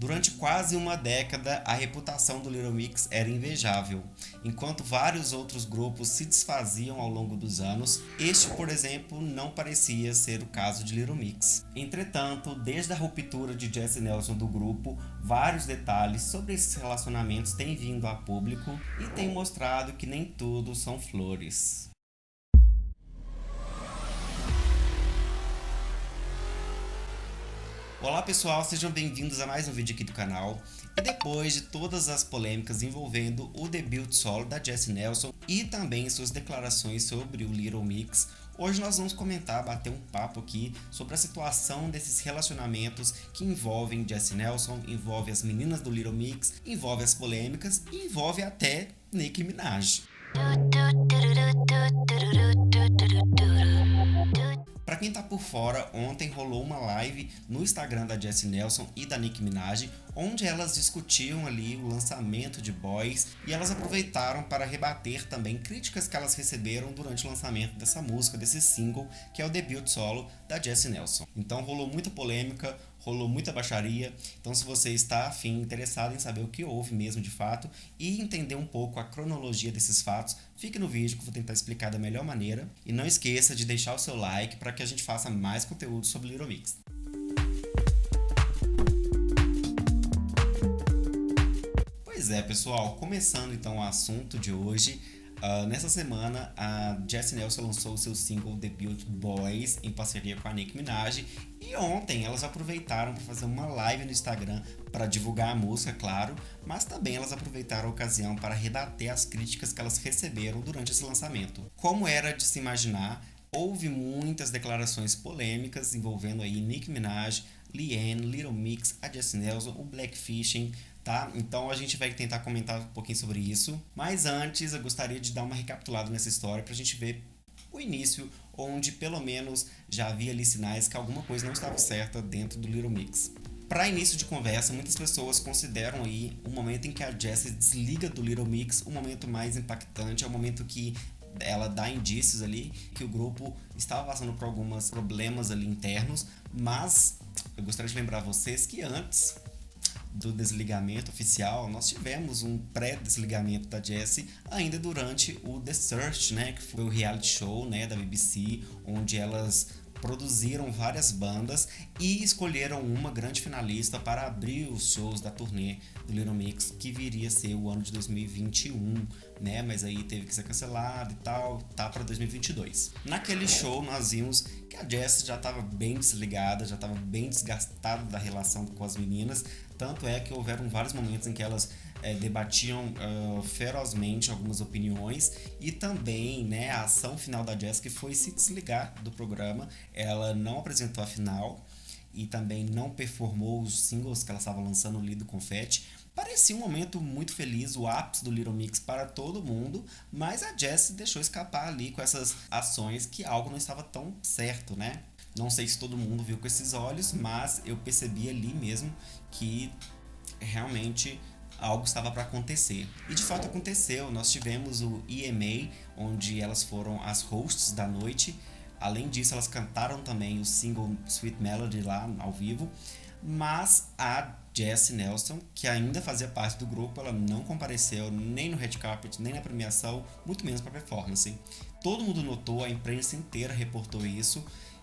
Durante quase uma década, a reputação do Little Mix era invejável. Enquanto vários outros grupos se desfaziam ao longo dos anos, este, por exemplo, não parecia ser o caso de Little Mix. Entretanto, desde a ruptura de Jessie Nelson do grupo, vários detalhes sobre esses relacionamentos têm vindo a público e têm mostrado que nem tudo são flores. Olá pessoal, sejam bem-vindos a mais um vídeo aqui do canal. E depois de todas as polêmicas envolvendo o debut solo da Jessie Nelson e também suas declarações sobre o Little Mix, hoje nós vamos comentar, bater um papo aqui sobre a situação desses relacionamentos que envolvem Jessie Nelson, envolve as meninas do Little Mix, envolve as polêmicas e envolve até Nicki Minaj. Pra quem tá por fora, ontem rolou uma live no Instagram da Jessie Nelson e da Nicki Minaj, onde elas discutiam ali o lançamento de Boys e elas aproveitaram para rebater também críticas que elas receberam durante o lançamento dessa música, desse single, que é o debut solo da Jessie Nelson. Então rolou muita polêmica, rolou muita baixaria, então se você está afim, interessado em saber o que houve mesmo de fato e entender um pouco a cronologia desses fatos, fique no vídeo que eu vou tentar explicar da melhor maneira. E não esqueça de deixar o seu like para que a gente faça mais conteúdo sobre Little Mix. Pois é, pessoal, começando então o assunto de hoje. Nessa semana, a Jessie Nelson lançou o seu single debut Boys em parceria com a Nicki Minaj. E ontem elas aproveitaram para fazer uma live no Instagram para divulgar a música, claro, mas também elas aproveitaram a ocasião para rebater as críticas que elas receberam durante esse lançamento. Como era de se imaginar, houve muitas declarações polêmicas envolvendo aí Nicki Minaj, Liane, Little Mix, a Jessie Nelson, o Blackfishing, tá? Então a gente vai tentar comentar um pouquinho sobre isso. Mas antes eu gostaria de dar uma recapitulada nessa história pra gente ver o início, onde pelo menos já havia ali sinais que alguma coisa não estava certa dentro do Little Mix. Para início de conversa, muitas pessoas consideram aí o momento em que a Jessie desliga do Little Mix o momento mais impactante, é o momento que ela dá indícios ali que o grupo estava passando por alguns problemas ali internos, mas eu gostaria de lembrar vocês que antes do desligamento oficial, nós tivemos um pré-desligamento da Jessie ainda durante o The Search, né, que foi o reality show, né, da BBC, onde elas produziram várias bandas e escolheram uma grande finalista para abrir os shows da turnê do Little Mix, que viria a ser o ano de 2021, né? Mas aí teve que ser cancelado e tal, tá para 2022. Naquele show nós vimos que a Jessie já estava bem desligada, já estava bem desgastada da relação com as meninas, tanto é que houveram vários momentos em que elas debatiam ferozmente algumas opiniões e também, né, a ação final da Jessie que foi se desligar do programa. Ela não apresentou a final e também não performou os singles que ela estava lançando ali do Confetti. Parecia um momento muito feliz, o ápice do Little Mix para todo mundo, mas a Jessie deixou escapar ali com essas ações que algo não estava tão certo, né? Não sei se todo mundo viu com esses olhos, mas eu percebi ali mesmo que realmente algo estava para acontecer. E de fato aconteceu. Nós tivemos o EMA, onde elas foram as hosts da noite. Além disso, elas cantaram também o single Sweet Melody lá ao vivo. Mas a Jessie Nelson, que ainda fazia parte do grupo, ela não compareceu nem no red carpet, nem na premiação, muito menos para performance. Todo mundo notou, a imprensa inteira reportou isso.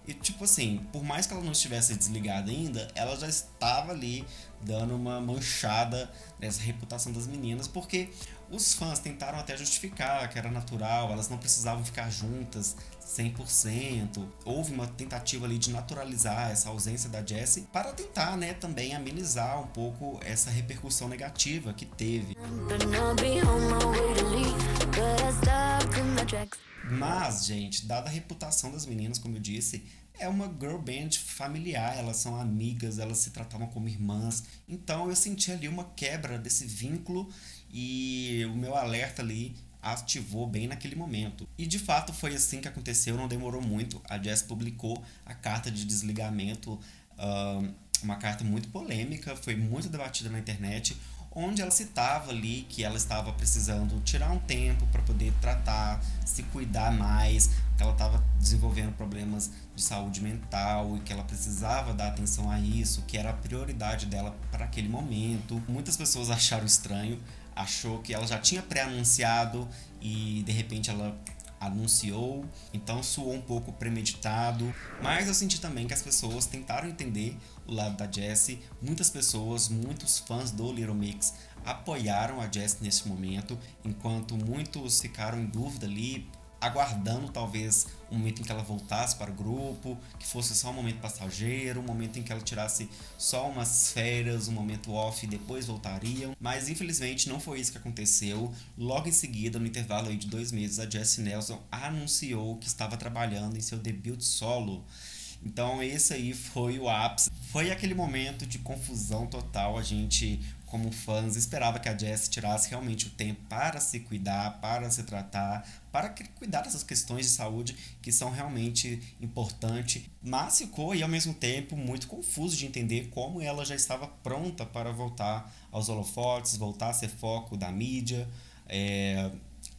E tipo assim, por mais que ela não estivesse desligada ainda, ela já estava ali dando uma manchada nessa reputação das meninas, porque os fãs tentaram até justificar que era natural, elas não precisavam ficar juntas 100%. Houve uma tentativa ali de naturalizar essa ausência da Jessie para tentar, né, também amenizar um pouco essa repercussão negativa que teve. Mas, gente, dada a reputação das meninas, como eu disse, é uma girl band familiar, elas são amigas, elas se tratavam como irmãs. Então eu senti ali uma quebra desse vínculo e o meu alerta ali ativou bem naquele momento. E de fato foi assim que aconteceu, não demorou muito. A Jessie publicou a carta de desligamento, uma carta muito polêmica, foi muito debatida na internet, onde ela citava ali que ela estava precisando tirar um tempo para poder tratar, se cuidar mais, que ela estava desenvolvendo problemas de saúde mental e que ela precisava dar atenção a isso, que era a prioridade dela para aquele momento. Muitas pessoas acharam estranho, achou que ela já tinha pré-anunciado e de repente ela anunciou, então soou um pouco premeditado, mas eu senti também que as pessoas tentaram entender o lado da Jessie. Muitas pessoas, muitos fãs do Little Mix apoiaram a Jessie nesse momento, enquanto muitos ficaram em dúvida ali, aguardando talvez um momento em que ela voltasse para o grupo, que fosse só um momento passageiro, um momento em que ela tirasse só umas férias, um momento off e depois voltariam. Mas infelizmente não foi isso que aconteceu. Logo em seguida, no intervalo aí de 2 meses, a Jessie Nelson anunciou que estava trabalhando em seu debut solo. Então esse aí foi o ápice. Foi aquele momento de confusão total. A gente, como fãs, esperava que a Jessie tirasse realmente o tempo para se cuidar, para se tratar, para cuidar dessas questões de saúde que são realmente importantes. Mas ficou aí ao mesmo tempo muito confuso de entender como ela já estava pronta para voltar aos holofotes, voltar a ser foco da mídia,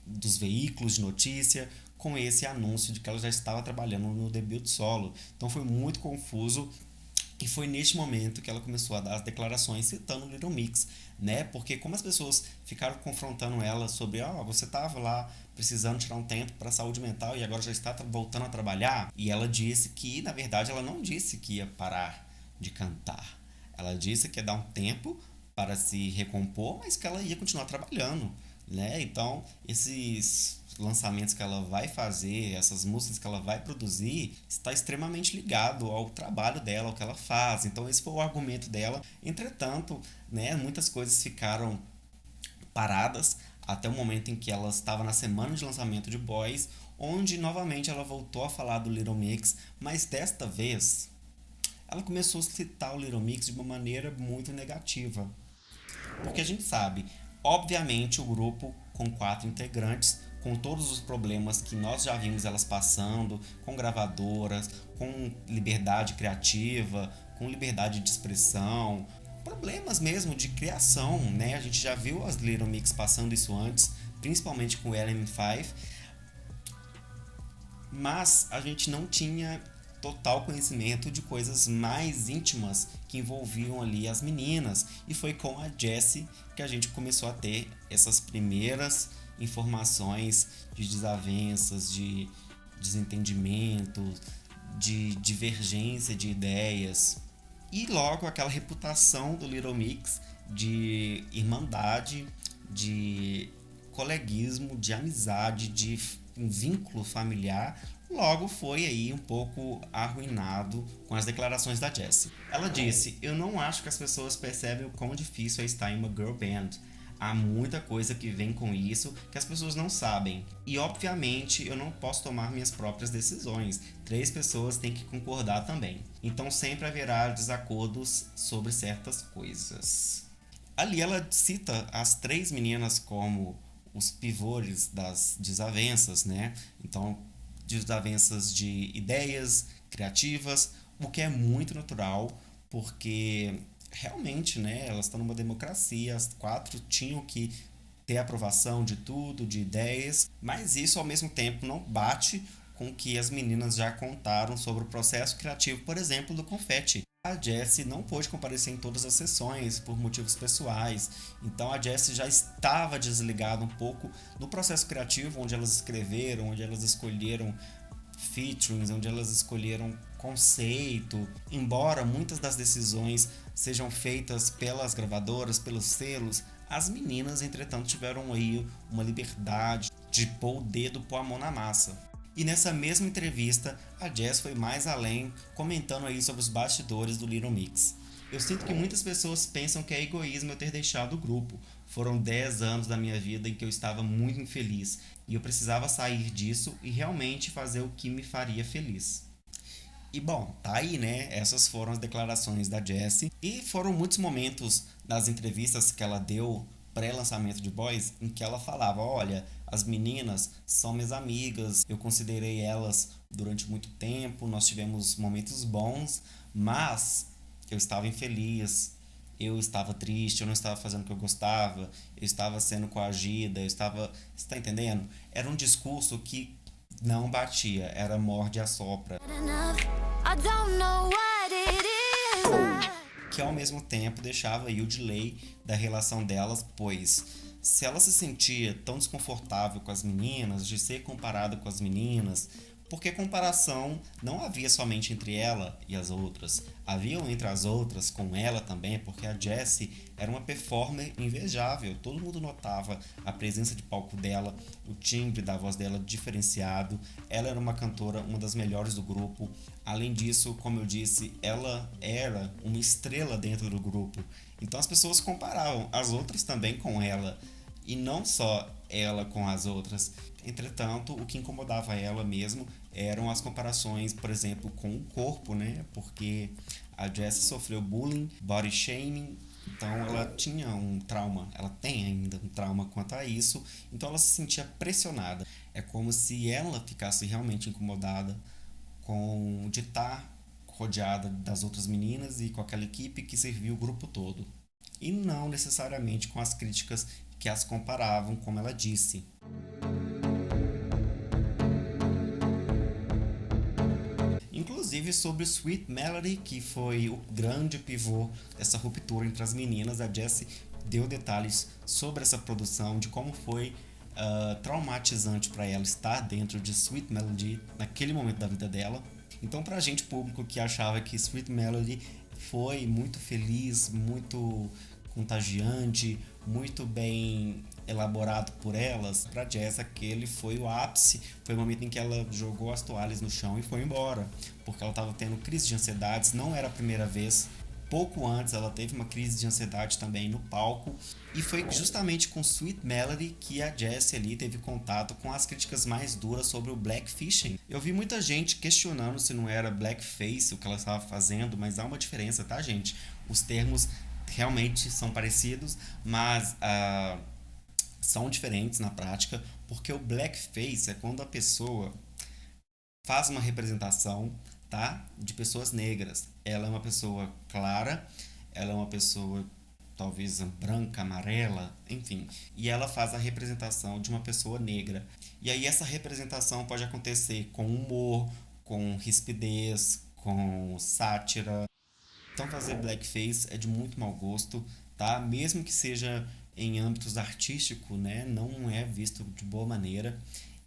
dos veículos de notícia, com esse anúncio de que ela já estava trabalhando no debut solo. Então foi muito confuso. E foi neste momento que ela começou a dar as declarações citando o Little Mix, né? Porque como as pessoas ficaram confrontando ela sobre, você estava lá precisando tirar um tempo para a saúde mental e agora já está voltando a trabalhar, e ela disse que, na verdade, ela não disse que ia parar de cantar. Ela disse que ia dar um tempo para se recompor, mas que ela ia continuar trabalhando, né? Então, esses lançamentos que ela vai fazer, essas músicas que ela vai produzir, está extremamente ligado ao trabalho dela, ao que ela faz. Então esse foi o argumento dela. Entretanto, né, muitas coisas ficaram paradas até o momento em que ela estava na semana de lançamento de Boys, onde novamente ela voltou a falar do Little Mix, mas desta vez ela começou a citar o Little Mix de uma maneira muito negativa. Porque a gente sabe, obviamente o grupo com 4 integrantes, com todos os problemas que nós já vimos elas passando, com gravadoras, com liberdade criativa, com liberdade de expressão, problemas mesmo de criação, né? A gente já viu as Little Mix passando isso antes, principalmente com o LM5, mas a gente não tinha total conhecimento de coisas mais íntimas que envolviam ali as meninas, e foi com a Jessie que a gente começou a ter essas primeiras informações de desavenças, de desentendimento, de divergência de ideias, e logo aquela reputação do Little Mix de irmandade, de coleguismo, de amizade, de um vínculo familiar, logo foi aí um pouco arruinado com as declarações da Jessie. Ela disse: "Eu não acho que as pessoas percebem o quão difícil é estar em uma girl band. Há muita coisa que vem com isso que as pessoas não sabem. E obviamente eu não posso tomar minhas próprias decisões. 3 pessoas têm que concordar também. Então sempre haverá desacordos sobre certas coisas." Ali ela cita as 3 meninas como os pivôs das desavenças, né? Então, desavenças de ideias criativas, o que é muito natural, porque realmente, né, elas estão numa democracia, as 4 tinham que ter aprovação de tudo, de ideias, mas isso ao mesmo tempo não bate com o que as meninas já contaram sobre o processo criativo, por exemplo, do Confetti. A Jessie não pôde comparecer em todas as sessões por motivos pessoais, então a Jessie já estava desligada um pouco no processo criativo, onde elas escreveram, onde elas escolheram featurings, onde elas escolheram conceito. Embora muitas das decisões sejam feitas pelas gravadoras, pelos selos, as meninas, entretanto, tiveram aí uma liberdade de pôr o dedo, pôr a mão na massa. E nessa mesma entrevista, a Jess foi mais além, comentando aí sobre os bastidores do Little Mix. "Eu sinto que muitas pessoas pensam que é egoísmo eu ter deixado o grupo. Foram 10 anos da minha vida em que eu estava muito infeliz e eu precisava sair disso e realmente fazer o que me faria feliz." E bom, tá aí, né? Essas foram as declarações da Jessie. E foram muitos momentos nas entrevistas que ela deu pré-lançamento de Boys em que ela falava: "Olha, as meninas são minhas amigas, eu considerei elas durante muito tempo, nós tivemos momentos bons, mas eu estava infeliz, eu estava triste, eu não estava fazendo o que eu gostava, eu estava sendo coagida, eu estava..." Você tá entendendo? Era um discurso que Não batia, era morde e assopra. Que ao mesmo tempo deixava aí o delay da relação delas, pois se ela se sentia tão desconfortável com as meninas, de ser comparada com as meninas, porque comparação não havia somente entre ela e as outras, haviam entre as outras com ela também, porque a Jessie era uma performer invejável, todo mundo notava a presença de palco dela, o timbre da voz dela diferenciado, ela era uma cantora, uma das melhores do grupo. Além disso, como eu disse, ela era uma estrela dentro do grupo, então as pessoas comparavam as outras também com ela, e não só ela com as outras. Entretanto, o que incomodava ela mesmo eram as comparações, por exemplo, com o corpo, né? Porque a Jessie sofreu bullying, body shaming, então ela tinha um trauma, ela tem ainda um trauma quanto a isso, então ela se sentia pressionada. É como se ela ficasse realmente incomodada com de estar rodeada das outras meninas e com aquela equipe que serviu o grupo todo. E não necessariamente com as críticas que as comparavam, como ela disse. Inclusive sobre Sweet Melody, que foi o grande pivô dessa ruptura entre as meninas, a Jessie deu detalhes sobre essa produção, de como foi traumatizante para ela estar dentro de Sweet Melody naquele momento da vida dela. Então, pra gente público que achava que Sweet Melody foi muito feliz, muito contagiante, muito bem elaborado por elas, pra Jess aquele foi o ápice, foi o momento em que ela jogou as toalhas no chão e foi embora, porque ela estava tendo crise de ansiedades, não era a primeira vez. Pouco antes ela teve uma crise de ansiedade também no palco, e foi justamente com Sweet Melody que a Jessie ali teve contato com as críticas mais duras sobre o blackfishing. Eu vi muita gente questionando se não era blackface o que ela estava fazendo, mas há uma diferença, tá, gente? Os termos realmente são parecidos, mas são diferentes na prática, porque o blackface é quando a pessoa faz uma representação, tá, de pessoas negras. Ela é uma pessoa clara, ela é uma pessoa talvez branca, amarela, enfim, e ela faz a representação de uma pessoa negra. E aí essa representação pode acontecer com humor, com rispidez, com sátira. Então fazer blackface é de muito mau gosto, tá? Mesmo que seja em âmbitos artísticos, né? Não é visto de boa maneira.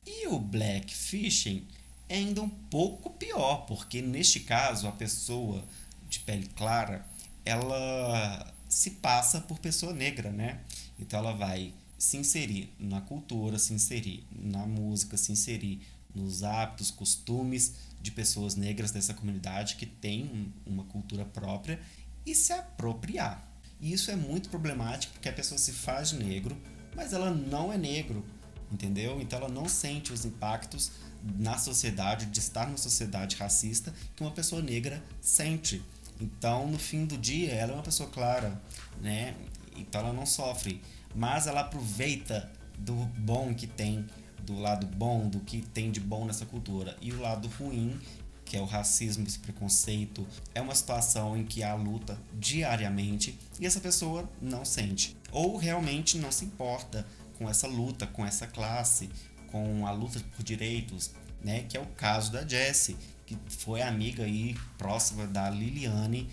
E o blackfishing é ainda um pouco pior, porque neste caso a pessoa de pele clara, ela se passa por pessoa negra, né? Então ela vai se inserir na cultura, se inserir na música, se inserir nos hábitos, costumes de pessoas negras dessa comunidade que tem uma cultura própria e se apropriar. E isso é muito problemático porque a pessoa se faz de negro, mas ela não é negro, entendeu? Então ela não sente os impactos na sociedade, de estar numa sociedade racista que uma pessoa negra sente. Então, no fim do dia, ela é uma pessoa clara, né? Então ela não sofre, mas ela aproveita do bom que tem, do lado bom, do que tem de bom nessa cultura. E o lado ruim, que é o racismo, esse preconceito, é uma situação em que há luta diariamente e essa pessoa não sente. Ou realmente não se importa com essa luta, com essa classe, com a luta por direitos, né? Que é o caso da Jessie, que foi amiga aí próxima da Liliane,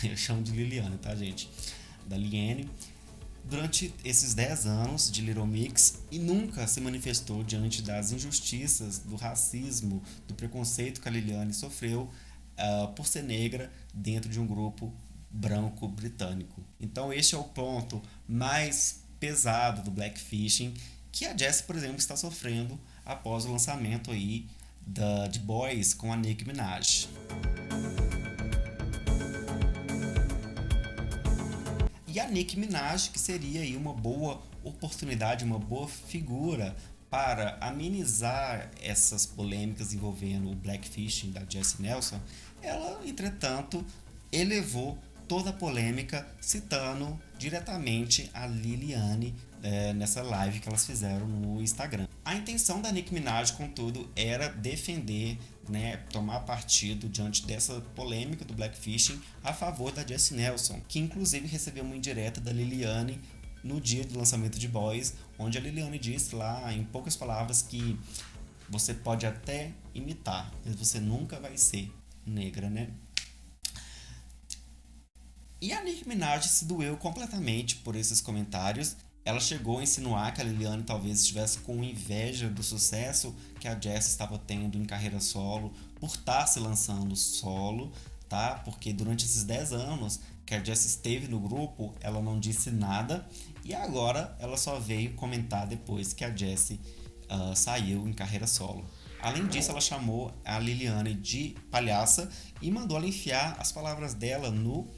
eu chamo de Liliane, tá, gente? Da Liene, durante esses 10 anos de Little Mix e nunca se manifestou diante das injustiças, do racismo, do preconceito que a Liliane sofreu por ser negra dentro de um grupo branco britânico. Então este é o ponto mais pesado do blackfishing que a Jessie, por exemplo, está sofrendo após o lançamento aí de Boys com a Nicki Minaj. E a Nicki Minaj, que seria aí uma boa oportunidade, uma boa figura para amenizar essas polêmicas envolvendo o blackfishing da Jessie Nelson, ela, entretanto, elevou toda a polêmica citando diretamente a Liliane nessa live que elas fizeram no Instagram. A intenção da Nicki Minaj, contudo, era defender, né, tomar partido diante dessa polêmica do blackfishing a favor da Jessie Nelson, que inclusive recebeu uma indireta da Liliane no dia do lançamento de Boys, onde a Liliane disse lá, em poucas palavras, que Você pode até imitar, mas você nunca vai ser negra, né? E a Nicki Minaj se doeu completamente por esses comentários. Ela chegou a insinuar que a Liliane talvez estivesse com inveja do sucesso que a Jessie estava tendo em carreira solo, por estar se lançando solo, tá? Porque durante esses 10 anos que a Jessie esteve no grupo, ela não disse nada e agora ela só veio comentar depois que a Jessie saiu em carreira solo. Além disso, ela chamou a Liliane de palhaça e mandou ela enfiar as palavras dela no.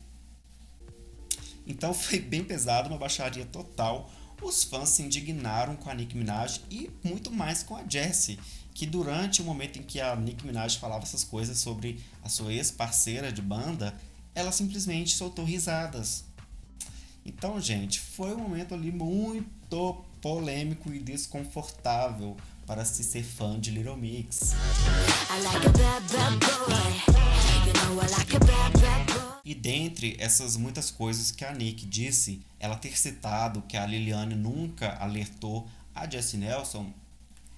Então foi bem pesado, uma baixaria total. Os fãs se indignaram com a Nicki Minaj e muito mais com a Jessie, que durante o momento em que a Nicki Minaj falava essas coisas sobre a sua ex-parceira de banda, ela simplesmente soltou risadas. Então, gente, foi um momento ali muito polêmico e desconfortável para se ser fã de Little Mix. E dentre essas muitas coisas que a Nick disse, ela ter citado que a Liliane nunca alertou a Jessie Nelson,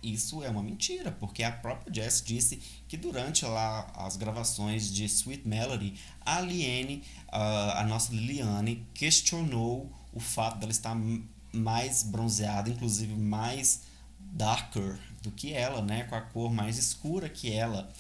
isso é uma mentira, porque a própria Jessie disse que durante lá as gravações de Sweet Melody, a Liene, a nossa Liliane, questionou o fato dela estar mais bronzeada, inclusive mais darker do que ela, né, com a cor mais escura que ela.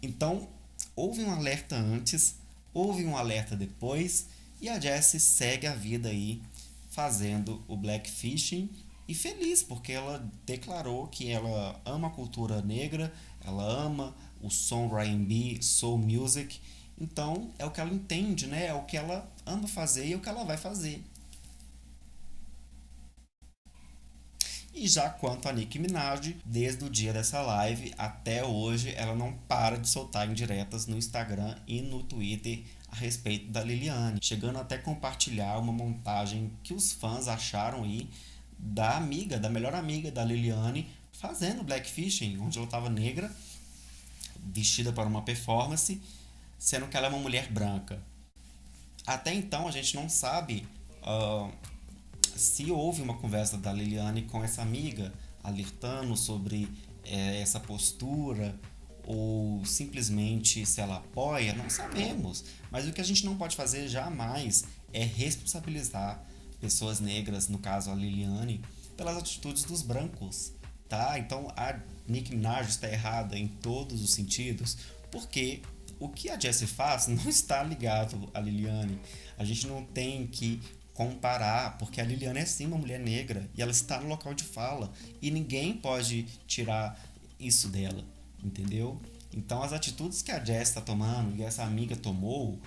Então, houve um alerta antes, houve um alerta depois, e a Jessie segue a vida aí fazendo o blackfishing e feliz, porque ela declarou que ela ama a cultura negra, ela ama o som R&B, soul music, então é o que ela entende, né? É o que ela ama fazer e é o que ela vai fazer. E já quanto a Nicki Minaj, desde o dia dessa live até hoje, ela não para de soltar indiretas no Instagram e no Twitter a respeito da Liliane, chegando até compartilhar uma montagem que os fãs acharam aí da amiga, da melhor amiga da Liliane, fazendo blackfishing, onde ela estava negra, vestida para uma performance, sendo que ela é uma mulher branca. Até então a gente não sabe se houve uma conversa da Liliane com essa amiga, alertando sobre essa postura, ou simplesmente se ela apoia, não sabemos. Mas o que a gente não pode fazer jamais é responsabilizar pessoas negras, no caso a Liliane, pelas atitudes dos brancos, tá? Então a Nicki Minaj está errada em todos os sentidos, porque o que a Jessie faz não está ligado à Liliane. A gente não tem que comparar, porque a Liliane é sim uma mulher negra e ela está no local de fala e ninguém pode tirar isso dela, entendeu? Então as atitudes que a Jessie está tomando e essa amiga tomou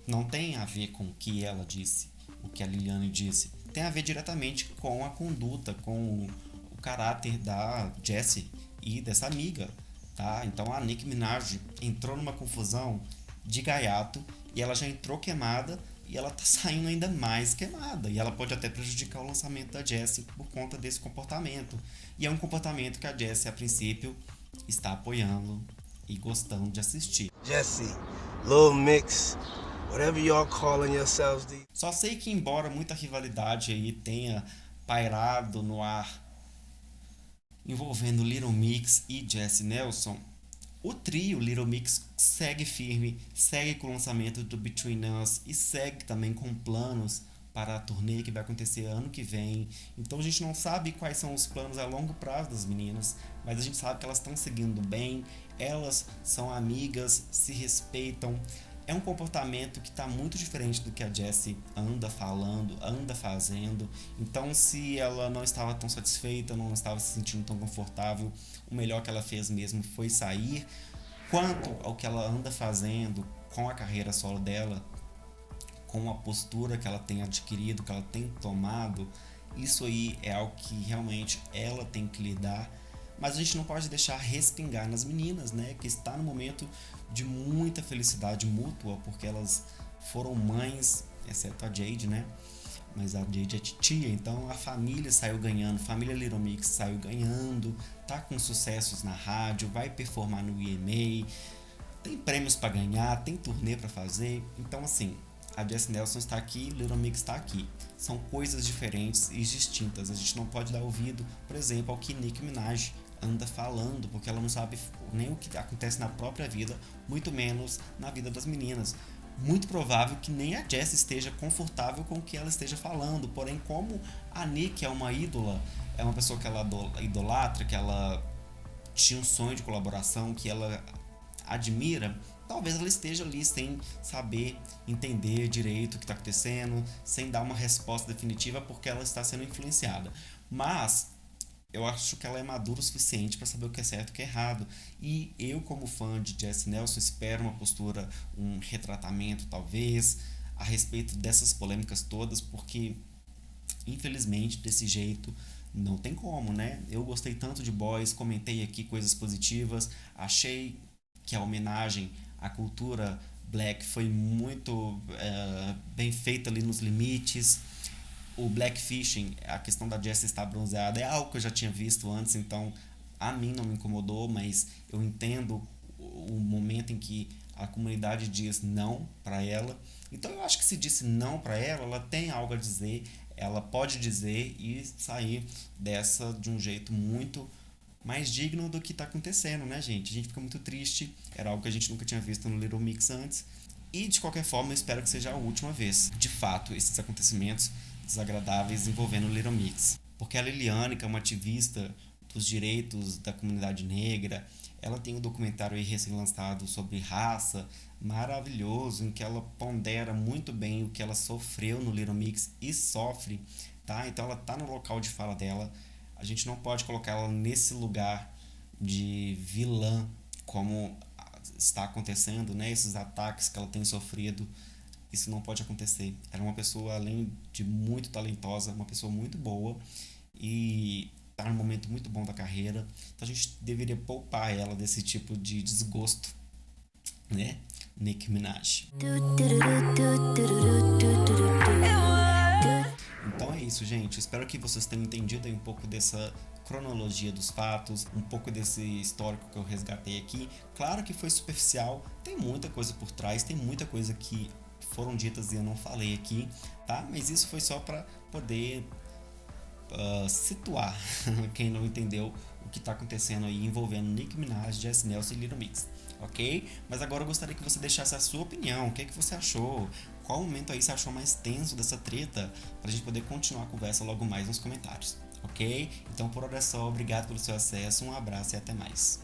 não tem a ver com o que ela disse, o que a Liliane disse, tem a ver diretamente com a conduta, com o caráter da Jessie e dessa amiga, tá? Então a Nicki Minaj entrou numa confusão de gaiato e ela já entrou queimada e ela tá saindo ainda mais queimada e ela pode até prejudicar o lançamento da Jessie por conta desse comportamento, e é um comportamento que a Jessie a princípio está apoiando e gostando de assistir. Jessie, Little Mix, whatever y'all calling yourselves. Só sei que embora muita rivalidade aí tenha pairado no ar envolvendo Little Mix e Jessie Nelson, o trio Little Mix segue firme, segue com o lançamento do Between Us e segue também com planos para a turnê que vai acontecer ano que vem. Então a gente não sabe quais são os planos a longo prazo das meninas, mas a gente sabe que elas estão seguindo bem, elas são amigas, se respeitam. É um comportamento que está muito diferente do que a Jessie anda falando, anda fazendo. Então, se ela não estava tão satisfeita, não estava se sentindo tão confortável, o melhor que ela fez mesmo foi sair. Quanto ao que ela anda fazendo com a carreira solo dela, com a postura que ela tem adquirido, que ela tem tomado, isso aí é algo que realmente ela tem que lidar. Mas a gente não pode deixar respingar nas meninas, né? Que está no momento de muita felicidade mútua, porque elas foram mães, exceto a Jade, né? Mas a Jade é titia, então a família saiu ganhando, a família Little Mix saiu ganhando, tá com sucessos na rádio, vai performar no EMA, tem prêmios para ganhar, tem turnê para fazer. Então, assim, a Jessie Nelson está aqui, Little Mix está aqui. São coisas diferentes e distintas. A gente não pode dar ouvido, por exemplo, ao que Nicki Minaj anda falando, porque ela não sabe nem o que acontece na própria vida, muito menos na vida das meninas. Muito provável que nem a Jessie esteja confortável com o que ela esteja falando, porém, como a Nicki é uma ídola, é uma pessoa que ela idolatra, que ela tinha um sonho de colaboração, que ela admira, talvez ela esteja ali sem saber entender direito o que está acontecendo, sem dar uma resposta definitiva porque ela está sendo influenciada. Mas eu acho que ela é madura o suficiente para saber o que é certo e o que é errado. E eu, como fã de Jessie Nelson, espero uma postura, um retratamento talvez, a respeito dessas polêmicas todas, porque infelizmente desse jeito não tem como, né? Eu gostei tanto de Boys, comentei aqui coisas positivas, achei que a homenagem à cultura black foi muito bem feita ali nos limites. O blackfishing, a questão da Jessie estar bronzeada, é algo que eu já tinha visto antes, então a mim não me incomodou, mas eu entendo o momento em que a comunidade diz não para ela. Então eu acho que se disse não para ela, ela tem algo a dizer, ela pode dizer e sair dessa de um jeito muito mais digno do que está acontecendo, né, gente? A gente fica muito triste, era algo que a gente nunca tinha visto no Little Mix antes. E de qualquer forma, eu espero que seja a última vez, de fato, esses acontecimentos desagradáveis envolvendo o Little Mix. Porque a Liliane, que é uma ativista dos direitos da comunidade negra, ela tem um documentário aí recém-lançado sobre raça, maravilhoso, em que ela pondera muito bem o que ela sofreu no Little Mix e sofre, tá? Então ela tá no local de fala dela. A gente não pode colocar ela nesse lugar de vilã, como está acontecendo, né? Esses ataques que ela tem sofrido, isso não pode acontecer. Ela é uma pessoa, além de muito talentosa, uma pessoa muito boa e está num momento muito bom da carreira. Então a gente deveria poupar ela desse tipo de desgosto, né? Nicki Minaj. Então é isso, gente. Espero que vocês tenham entendido aí um pouco dessa cronologia dos fatos, um pouco desse histórico que eu resgatei aqui. Claro que foi superficial, tem muita coisa por trás, tem muita coisa que foram ditas e eu não falei aqui, tá? Mas isso foi só para poder situar quem não entendeu o que está acontecendo aí envolvendo Nicki Minaj, Jessie Nelson e Little Mix, ok? Mas agora eu gostaria que você deixasse a sua opinião, o que é que você achou? Qual momento aí você achou mais tenso dessa treta? Pra gente poder continuar a conversa logo mais nos comentários, ok? Então por hora é só, obrigado pelo seu acesso, um abraço e até mais.